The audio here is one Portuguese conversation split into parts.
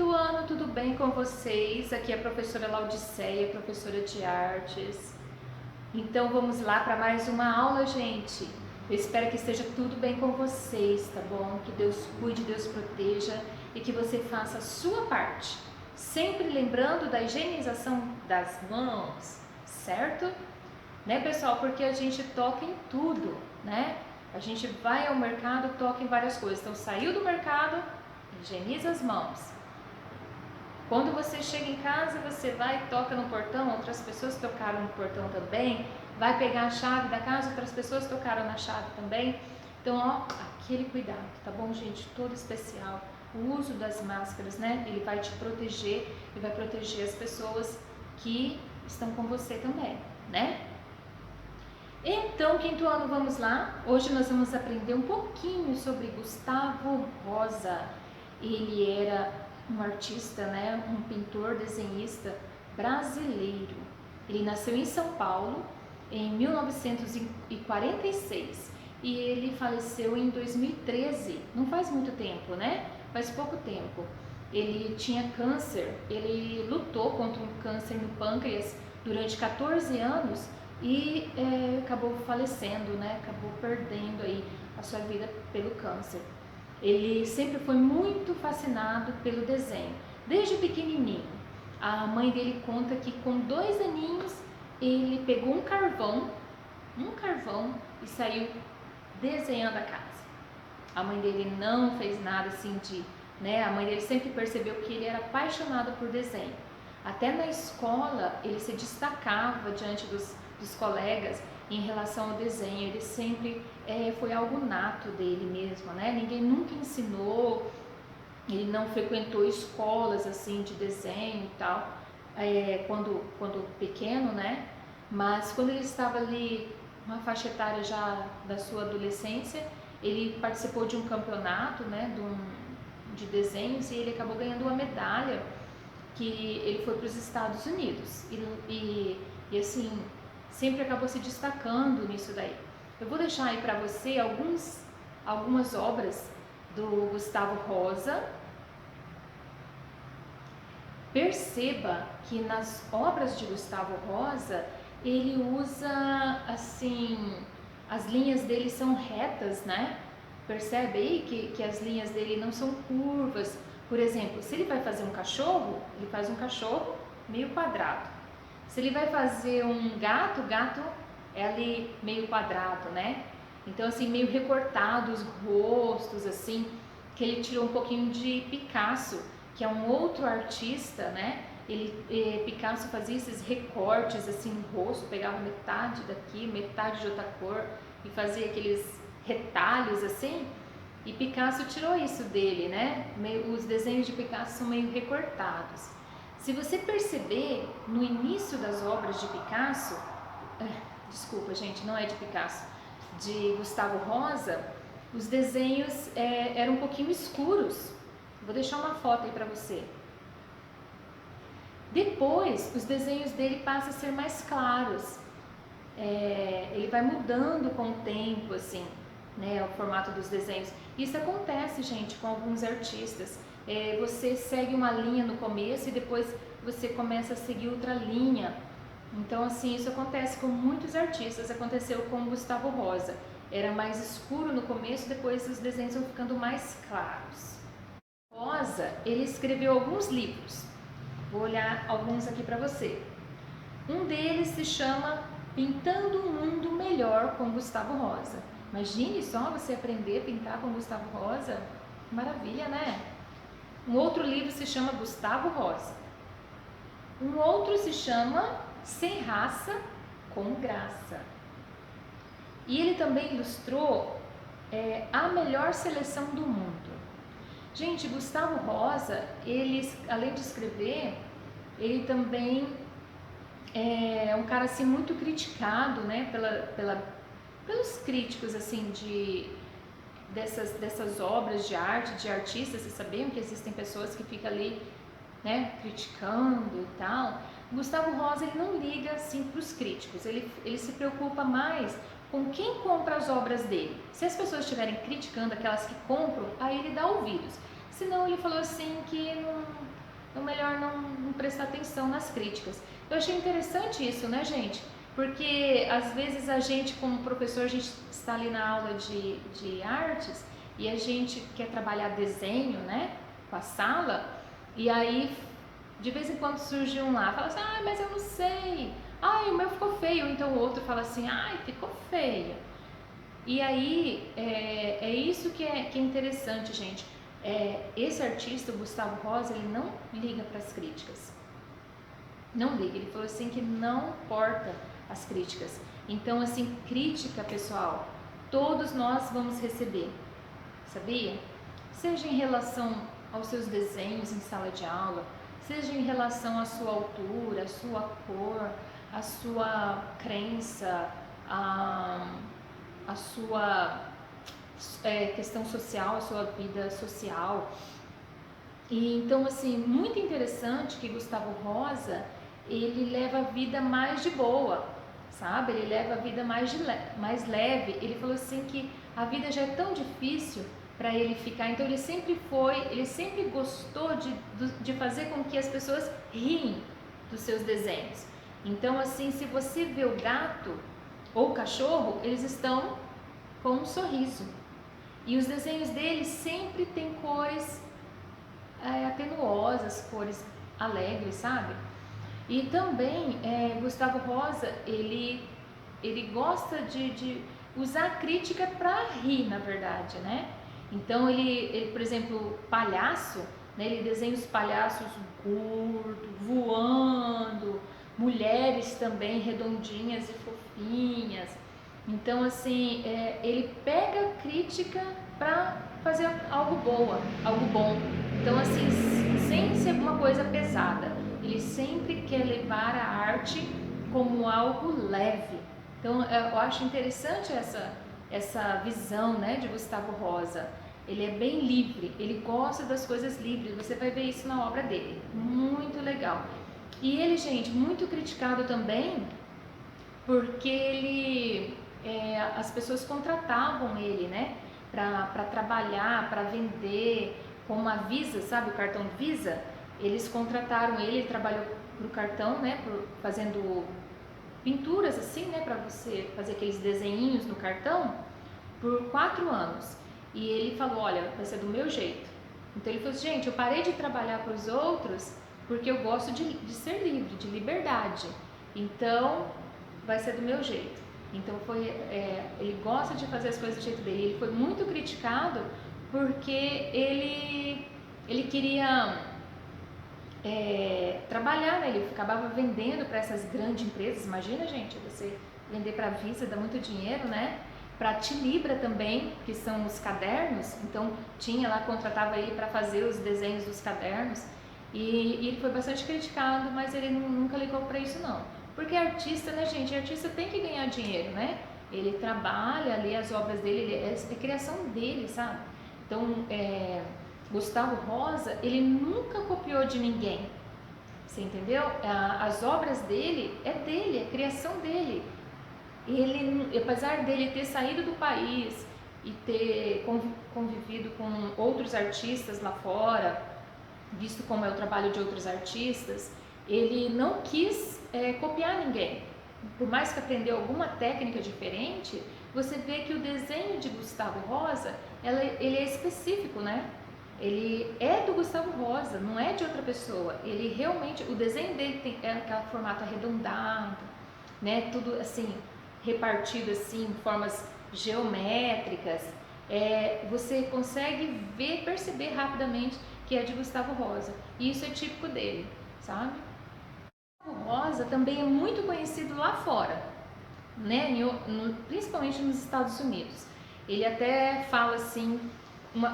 Do ano, tudo bem com vocês? Aqui é a professora Laudiceia, professora de artes. Então vamos lá para mais uma aula, gente. Eu espero que esteja tudo bem com vocês, tá bom? Que Deus cuide, Deus proteja e que você faça a sua parte. Sempre lembrando da higienização das mãos, certo? Né, pessoal? Porque a gente toca em tudo, né? A gente vai ao mercado, toca em várias coisas. Então saiu do mercado, higieniza as mãos. Quando você chega em casa, você vai, toca no portão, outras pessoas tocaram no portão também, vai pegar a chave da casa, outras pessoas tocaram na chave também. Então, ó, aquele cuidado, tá bom, gente? Todo especial. O uso das máscaras, né? Ele vai te proteger e vai proteger as pessoas que estão com você também, né? Então, quinto ano, vamos lá. Hoje nós vamos aprender um pouquinho sobre Gustavo Rosa. Ele era um artista, né, um pintor, desenhista brasileiro. Ele nasceu em São Paulo em 1946 e ele faleceu em 2013. Não faz muito tempo, né? Faz pouco tempo. Ele tinha câncer, ele lutou contra um câncer no pâncreas durante 14 anos e acabou falecendo, né? Acabou perdendo aí a sua vida pelo câncer. Ele sempre foi muito fascinado pelo desenho, desde pequenininho. A mãe dele conta que com 2 aninhos ele pegou um carvão e saiu desenhando a casa. A mãe dele não fez nada assim de, né? A mãe dele sempre percebeu que ele era apaixonado por desenho. Até na escola ele se destacava diante dos colegas em relação ao desenho. Ele sempre foi algo nato dele mesmo, né? Ninguém nunca ensinou, ele não frequentou escolas assim de desenho e tal, quando pequeno, né? Mas quando ele estava ali, uma faixa etária já da sua adolescência, ele participou de um campeonato, né? De desenhos, e ele acabou ganhando uma medalha que ele foi para os Estados Unidos e assim, sempre acabou se destacando nisso daí. Eu vou deixar aí para você algumas obras do Gustavo Rosa. Perceba que nas obras de Gustavo Rosa, ele usa, assim, as linhas dele são retas, né? Percebe aí que as linhas dele não são curvas. Por exemplo, se ele vai fazer um cachorro, ele faz um cachorro meio quadrado. Se ele vai fazer um gato, o gato é ali meio quadrado, né? Então, assim, meio recortado os rostos, assim, que ele tirou um pouquinho de Picasso, que é um outro artista, né? Picasso fazia esses recortes, assim, no rosto, pegava metade daqui, metade de outra cor e fazia aqueles retalhos, assim. E Picasso tirou isso dele, né? Os desenhos de Picasso são meio recortados. Se você perceber, no início das obras de Picasso, desculpa gente, não é de Picasso, de Gustavo Rosa, os desenhos eram um pouquinho escuros. Vou deixar uma foto aí para você. Depois, os desenhos dele passam a ser mais claros. Ele vai mudando com o tempo, assim, né, o formato dos desenhos. Isso acontece, gente, com alguns artistas. Você segue uma linha no começo e depois você começa a seguir outra linha. Então, assim, isso acontece com muitos artistas. Aconteceu com Gustavo Rosa. Era mais escuro no começo, depois os desenhos vão ficando mais claros. Rosa, ele escreveu alguns livros. Vou olhar alguns aqui para você. Um deles se chama Pintando um Mundo Melhor com Gustavo Rosa. Imagine só você aprender a pintar com Gustavo Rosa. Maravilha, né? Um outro livro se chama Gustavo Rosa. Um outro se chama Sem Raça, com Graça. E ele também ilustrou A Melhor Seleção do Mundo. Gente, Gustavo Rosa, ele, além de escrever, ele também é um cara assim muito criticado, né, pelos críticos assim dessas obras de arte, de artistas. Vocês sabiam que existem pessoas que ficam ali, né, criticando e tal. Gustavo Rosa, ele não liga assim para os críticos, ele se preocupa mais com quem compra as obras dele. Se as pessoas estiverem criticando aquelas que compram, aí ele dá ouvidos. Senão ele falou assim que não prestar atenção nas críticas. Eu achei interessante isso, né, gente? Porque às vezes a gente, como professor, a gente está ali na aula de artes e a gente quer trabalhar desenho, né, com a sala, e aí de vez em quando surge um lá, fala assim, ah, mas eu não sei, ai, o meu ficou feio, então o outro fala assim, ai, ficou feia. E aí é isso que é interessante, gente. Esse artista, o Gustavo Rosa, ele não liga para as críticas. Não liga, ele falou assim que não importa as críticas. Então, assim, crítica, pessoal, todos nós vamos receber, sabia? Seja em relação aos seus desenhos em sala de aula, seja em relação à sua altura, à sua cor, à sua crença, a sua questão social, a sua vida social. E então, assim, muito interessante que Gustavo Rosa, ele leva a vida mais de boa, sabe? Ele leva a vida mais leve. Ele falou assim que a vida já é tão difícil para ele ficar, então ele sempre gostou de fazer com que as pessoas riem dos seus desenhos. Então, assim, se você vê o gato ou o cachorro, eles estão com um sorriso. E os desenhos dele sempre tem cores atenuosas, cores alegres, sabe? E também Gustavo Rosa, ele gosta de usar a crítica para rir, na verdade, né? Então ele, por exemplo, palhaço, né? Ele desenha os palhaços gordos, voando, mulheres também redondinhas e fofinhas. Então, assim, ele pega a crítica para fazer algo bom. Então, assim, sem ser uma coisa pesada, ele sempre quer levar a arte como algo leve. Então, eu acho interessante essa visão, né, de Gustavo Rosa. Ele é bem livre, ele gosta das coisas livres, você vai ver isso na obra dele. Muito legal. E ele, gente, muito criticado também, porque as pessoas contratavam ele, né, para trabalhar, para vender, como a Visa, sabe, o cartão Visa, eles contrataram ele trabalhou pro cartão, né, fazendo pinturas assim, né, para você fazer aqueles desenhinhos no cartão, por 4 anos. E ele falou, olha, vai ser do meu jeito. Então ele falou assim, gente, eu parei de trabalhar para os outros porque eu gosto de ser livre, de liberdade. Então vai ser do meu jeito. Então ele gosta de fazer as coisas do jeito dele. Ele foi muito criticado porque ele queria trabalhar, né? Ele acabava vendendo para essas grandes empresas. Imagina, gente, você vender para a Visa dá muito dinheiro, né? Para Tilibra também, que são os cadernos. Então tinha lá, contratava ele para fazer os desenhos dos cadernos. E ele foi bastante criticado, mas ele nunca ligou para isso não. Porque artista, né, gente? Artista tem que ganhar dinheiro, né? Ele trabalha ali as obras dele, é criação dele, sabe? Então, Gustavo Rosa, ele nunca copiou de ninguém, você entendeu? As obras dele, é criação dele. Ele, apesar dele ter saído do país e ter convivido com outros artistas lá fora, visto como é o trabalho de outros artistas, ele não quis copiar ninguém. Por mais que aprendeu alguma técnica diferente, você vê que o desenho de Gustavo Rosa, ele é específico, né? Ele é do Gustavo Rosa, não é de outra pessoa. Ele realmente, o desenho dele tem aquele formato arredondado, né? Tudo assim, repartido assim, em formas geométricas. Você consegue perceber rapidamente que é de Gustavo Rosa. E isso é típico dele, sabe? Gustavo Rosa também é muito conhecido lá fora, né? Principalmente nos Estados Unidos. Ele até fala assim,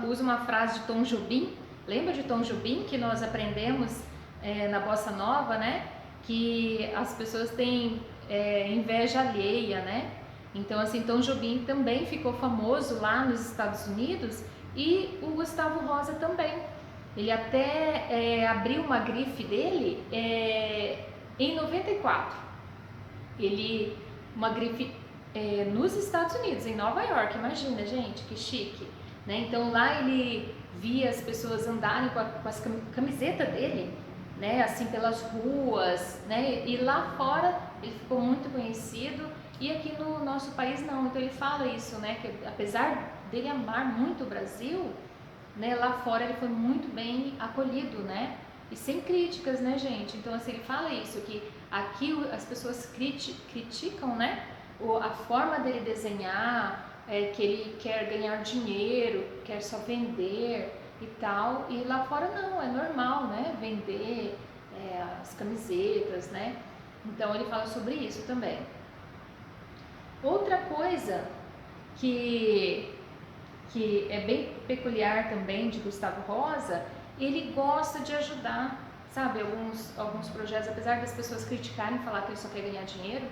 usa uma frase de Tom Jobim. Lembra de Tom Jobim que nós aprendemos na Bossa Nova, né? Que as pessoas têm inveja alheia, né? Então, assim, Tom Jobim também ficou famoso lá nos Estados Unidos e o Gustavo Rosa também. Ele até abriu uma grife dele em 94. Uma grife nos Estados Unidos, em Nova York, imagina, gente, que chique, né? Então lá ele via as pessoas andarem com as camisetas dele né, assim pelas ruas, né, e lá fora ele ficou muito conhecido e aqui no nosso país não. Então ele fala isso, né, que apesar dele amar muito o Brasil, né, lá fora ele foi muito bem acolhido, né, e sem críticas, né, gente. Então assim ele fala isso, que aqui as pessoas criticam, né, a forma dele desenhar, que ele quer ganhar dinheiro, quer só vender e tal, e lá fora não, é normal, né, vender as camisetas, né, então ele fala sobre isso também. Outra coisa que é bem peculiar também de Gustavo Rosa, ele gosta de ajudar, sabe, alguns projetos, apesar das pessoas criticarem, falar que ele só quer ganhar dinheiro.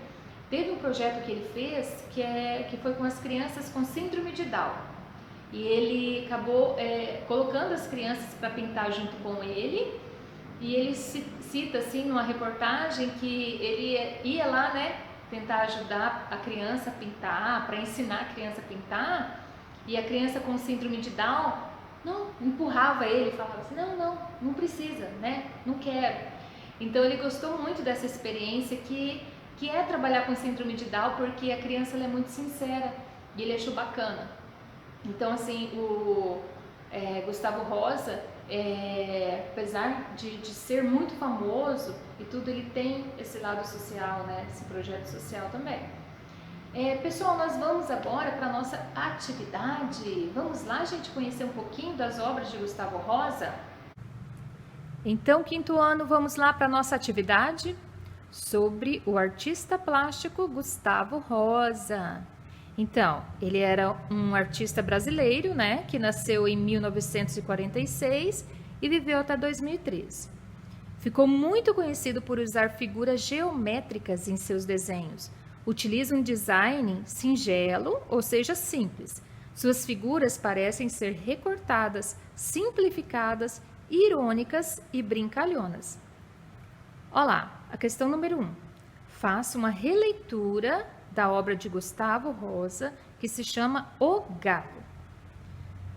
Teve um projeto que ele fez que foi com as crianças com síndrome de Down. E ele acabou colocando as crianças para pintar junto com ele. E ele cita assim numa reportagem que ele ia lá, né, tentar ajudar a criança a pintar, para ensinar a criança a pintar. E a criança com síndrome de Down não empurrava ele, falava assim, não precisa, né, não quero. Então ele gostou muito dessa experiência que é trabalhar com síndrome de Down, porque a criança ela é muito sincera e ele achou bacana. Então assim, o Gustavo Rosa, apesar de ser muito famoso e tudo, ele tem esse lado social, né, esse projeto social também. Pessoal, nós vamos agora para a nossa atividade. Vamos lá, gente, conhecer um pouquinho das obras de Gustavo Rosa? Então, quinto ano, vamos lá para a nossa atividade sobre o artista plástico Gustavo Rosa. Então, ele era um artista brasileiro, né, que nasceu em 1946 e viveu até 2013. Ficou muito conhecido por usar figuras geométricas em seus desenhos. Utiliza um design singelo, ou seja, simples. Suas figuras parecem ser recortadas, simplificadas, irônicas e brincalhonas. Olha lá, a questão número 1. Faça uma releitura da obra de Gustavo Rosa, que se chama O Galo.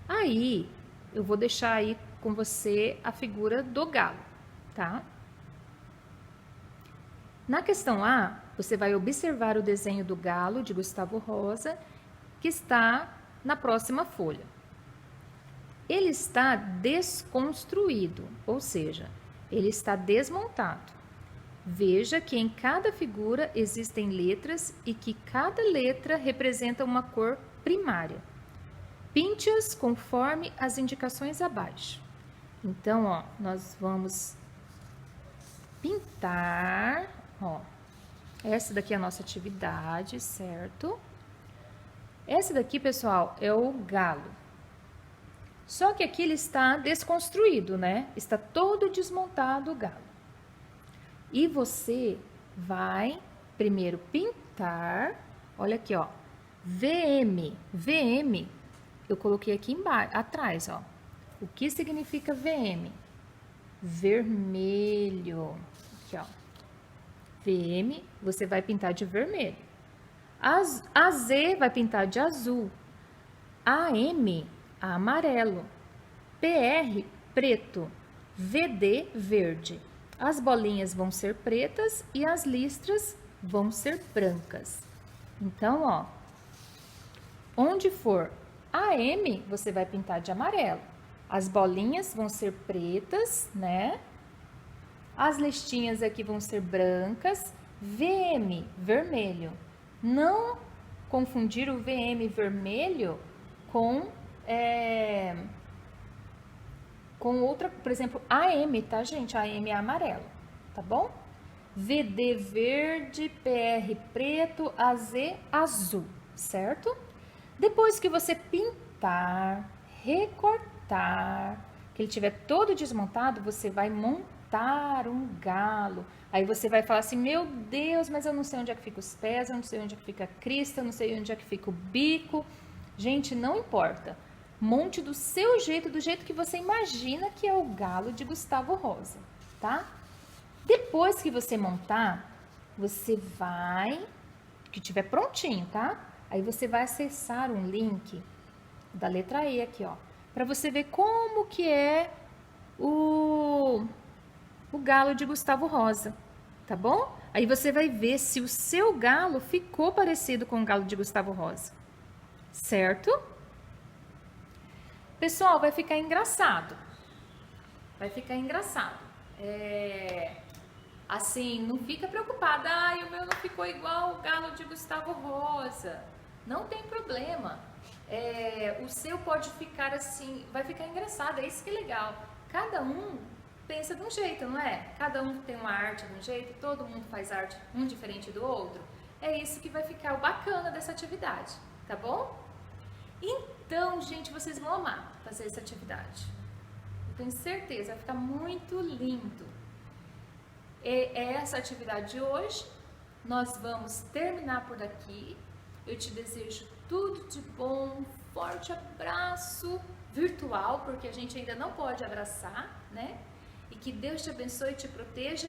Aí, eu vou deixar aí com você a figura do galo, tá? Na questão A, você vai observar o desenho do galo de Gustavo Rosa, que está na próxima folha. Ele está desconstruído, ou seja, ele está desmontado. Veja que em cada figura existem letras e que cada letra representa uma cor primária. Pinte-as conforme as indicações abaixo. Então, ó, nós vamos pintar, ó. Essa daqui é a nossa atividade, certo? Essa daqui, pessoal, é o galo. Só que aqui ele está desconstruído, né? Está todo desmontado o galo. E você vai primeiro pintar, olha aqui, ó, VM. VM, eu coloquei aqui embaixo, atrás, ó. O que significa VM? Vermelho. Aqui, ó. VM, você vai pintar de vermelho. A Z vai pintar de azul. AM, amarelo. PR, preto. VD, verde. As bolinhas vão ser pretas e as listras vão ser brancas. Então, ó, onde for AM, você vai pintar de amarelo. As bolinhas vão ser pretas, né? As listinhas aqui vão ser brancas. VM, vermelho. Não confundir o VM vermelho com outra, por exemplo, AM, tá, gente? AM é amarelo, tá bom? VD verde, PR preto, AZ azul, certo? Depois que você pintar, recortar, que ele tiver todo desmontado, você vai montar um galo. Aí você vai falar assim, meu Deus, mas eu não sei onde é que fica os pés, eu não sei onde é que fica a crista, eu não sei onde é que fica o bico. Gente, não importa. Monte do seu jeito, do jeito que você imagina que é o galo de Gustavo Rosa, tá? Depois que você montar, você vai, que tiver prontinho, tá? Aí você vai acessar um link da letra E aqui, ó, para você ver como que é o o galo de Gustavo Rosa, tá bom? Aí você vai ver se o seu galo ficou parecido com o galo de Gustavo Rosa, certo? Pessoal, vai ficar engraçado. Vai ficar engraçado. Assim, não fica preocupada. Ai, o meu não ficou igual o galo de Gustavo Rosa. Não tem problema. O seu pode ficar assim, vai ficar engraçado. É isso que é legal. Cada um pensa de um jeito, não é? Cada um tem uma arte de um jeito, todo mundo faz arte um diferente do outro. É isso que vai ficar o bacana dessa atividade, tá bom? Então, gente, vocês vão amar fazer essa atividade. Eu tenho certeza, vai ficar muito lindo. É essa atividade de hoje. Nós vamos terminar por aqui. Eu te desejo tudo de bom, um forte abraço virtual, porque a gente ainda não pode abraçar, né? E que Deus te abençoe e te proteja.